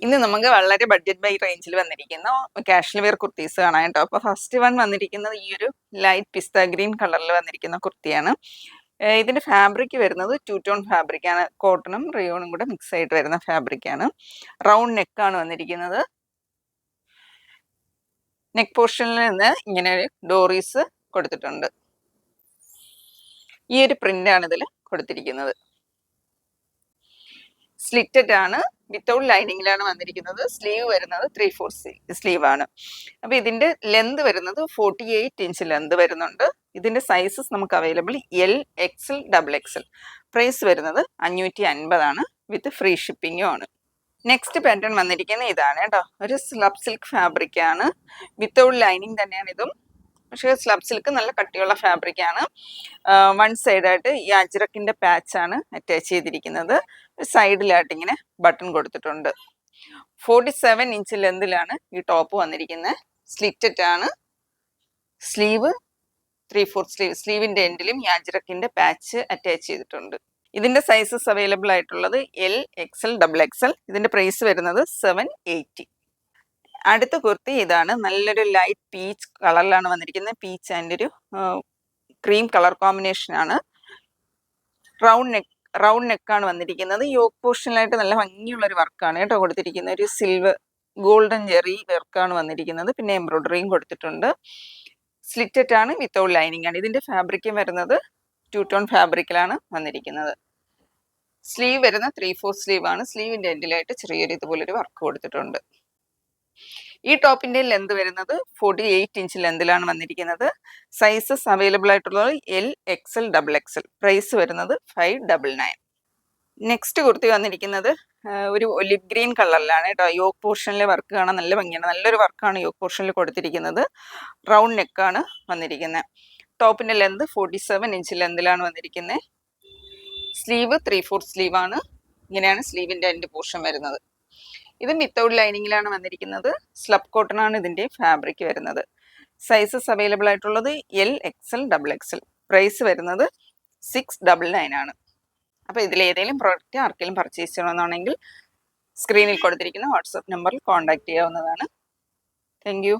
ഇന്ന് നമുക്ക് വളരെ ബഡ്ജറ്റ് ബൈ റേഞ്ചിൽ വന്നിരിക്കുന്ന കാഷ്വൽ വെയർ കുർത്തീസ് കാണാം കേട്ടോ. അപ്പോൾ ഫസ്റ്റ് വൺ വന്നിരിക്കുന്നത് ഈ ഒരു ലൈറ്റ് പിസ്ത ഗ്രീൻ കളറിൽ വന്നിരിക്കുന്ന കുർത്തിയാണ്. ഇതിന്റെ ഫാബ്രിക് വരുന്നത് 2 ടോൺ ഫാബ്രിക് ആണ്. കോട്ടണും റിയോണും കൂടെ മിക്സ് ആയിട്ട് വരുന്ന ഫാബ്രിക് ആണ്. റൗണ്ട് നെക്കാണ് വന്നിരിക്കുന്നത്. നെക്ക് പോർഷനിൽ നിന്ന് ഇങ്ങനെ ഒരു ഡോറീസ് കൊടുത്തിട്ടുണ്ട്. ഈ ഒരു പ്രിന്റ് ആണ് ഇതിൽ കൊടുത്തിരിക്കുന്നത്. സ്ലിറ്റഡ് ആണ്, വിത്തൗട്ട് ലൈനിങ്ങിലാണ് വന്നിരിക്കുന്നത്. സ്ലീവ് വരുന്നത് 3/4 സ്ലീവ് ആണ്. അപ്പൊ ഇതിന്റെ ലെന്ത് വരുന്നത് 48 ഇഞ്ച് ലെന്ത് വരുന്നുണ്ട്. ഇതിന്റെ സൈസസ് നമുക്ക് available L, XL, XXL. Price വരുന്നത് 550 ആണ്, വിത്ത് ഫ്രീ ഷിപ്പിംഗും ആണ്. നെക്സ്റ്റ് പാറ്റേൺ വന്നിരിക്കുന്നത് ഇതാണ് കേട്ടോ. ഒരു സ്ലബ് സിൽക്ക് ഫാബ്രിക് ആണ്, വിത്തൗട്ട് ലൈനിങ് തന്നെയാണ് ഇതും. പക്ഷേ സ്ലബ് സിൽക്ക് നല്ല കട്ടിയുള്ള ഫാബ്രിക് ആണ്. വൺ സൈഡായിട്ട് ഈ അജ്രക്കിന്റെ പാച്ച് ആണ് അറ്റാച്ച് ചെയ്തിരിക്കുന്നത്. സൈഡിലായിട്ട് ഇങ്ങനെ ബട്ടൺ കൊടുത്തിട്ടുണ്ട്. 47 ഇഞ്ച് ലെന്തിലാണ് ഈ ടോപ്പ് വന്നിരിക്കുന്നത്. സ്ലിറ്റഡ് ആണ്. Sleeve 3/4 sleeve. സ്ലീവിന്റെ എൻഡിലും ഈ അജ്രക്കിന്റെ പാച്ച് അറ്റാച്ച് ചെയ്തിട്ടുണ്ട്. ഇതിന്റെ സൈസസ് അവൈലബിൾ ആയിട്ടുള്ളത് എൽ, XL, XXL. ഇതിന്റെ പ്രൈസ് വരുന്നത് 780. അടുത്ത കുർത്തി ഇതാണ്. നല്ലൊരു ലൈറ്റ് പീച്ച് കളറിലാണ് വന്നിരിക്കുന്നത്. പീച്ച് ആൻഡ് ഒരു ക്രീം കളർ കോമ്പിനേഷൻ ആണ്. റൗണ്ട് നെക്കാണ് വന്നിരിക്കുന്നത്. യോക്ക് പോർഷനിലായിട്ട് നല്ല ഭംഗിയുള്ള ഒരു വർക്കാണ് കേട്ടോ കൊടുത്തിരിക്കുന്നത്. ഒരു സിൽവർ ഗോൾഡൻ ജെറി വർക്കാണ് വന്നിരിക്കുന്നത്. പിന്നെ എംബ്രോയിഡറിയും കൊടുത്തിട്ടുണ്ട്. സ്ലിറ്റഡ് ആണ്, വിത്തൗട്ട് ലൈനിങ് ആണ്. ഇതിന്റെ ഫാബ്രിക്കും വരുന്നത് 2 ടോൺ ഫാബ്രിക്കിലാണ് വന്നിരിക്കുന്നത്. സ്ലീവ് വരുന്ന 3/4 സ്ലീവ് ആണ്. സ്ലീവിന്റെ എൻഡിലായിട്ട് ചെറിയൊരു ഇതുപോലൊരു വർക്ക് കൊടുത്തിട്ടുണ്ട്. ഈ ടോപ്പിന്റെ ലെന്ത് വരുന്നത് 48 ഇഞ്ച് ലെന്തിലാണ് വന്നിരിക്കുന്നത്. സൈസസ് അവൈലബിൾ ആയിട്ടുള്ളത് എൽ, XL, XXL. പ്രൈസ് വരുന്നത് 599. നെക്സ്റ്റ് കുർത്തി വന്നിരിക്കുന്നത് ഒരു ഒലിവ് ഗ്രീൻ കളറിലാണ് കേട്ടോ. യോക്ക് പോർഷനിലെ വർക്ക് കാണാൻ നല്ല ഭംഗിയാണ്. നല്ലൊരു വർക്കാണ് യോക്ക് പോർഷനിൽ കൊടുത്തിരിക്കുന്നത്. റൗണ്ട് നെക്കാണ് വന്നിരിക്കുന്നത്. ടോപ്പിന്റെ ലെന്ത് 47 ഇഞ്ച് ലെന്തിലാണ് വന്നിരിക്കുന്നത്. സ്ലീവ് 3/4 സ്ലീവ് ആണ്. ഇങ്ങനെയാണ് സ്ലീവിന്റെ എൻഡ് പോർഷൻ വരുന്നത്. ഇതും വിത്തൗട്ട് ലൈനിങ്ങിലാണ് വന്നിരിക്കുന്നത്. സ്ലബ് കോട്ടൺ ആണ് ഇതിന്റെ ഫാബ്രിക് വരുന്നത്. സൈസസ് അവൈലബിൾ ആയിട്ടുള്ളത് എൽ, XL, XXL. പ്രൈസ് വരുന്നത് 699 ആണ്. അപ്പോൾ ഇതിലേതെങ്കിലും പ്രോഡക്റ്റ് ആർക്കെങ്കിലും പർച്ചേസ് ചെയ്യണമെന്നാണെങ്കിൽ സ്ക്രീനിൽ കൊടുത്തിരിക്കുന്ന വാട്സപ്പ് നമ്പറിൽ കോൺടാക്ട് ചെയ്യാവുന്നതാണ്. Thank you.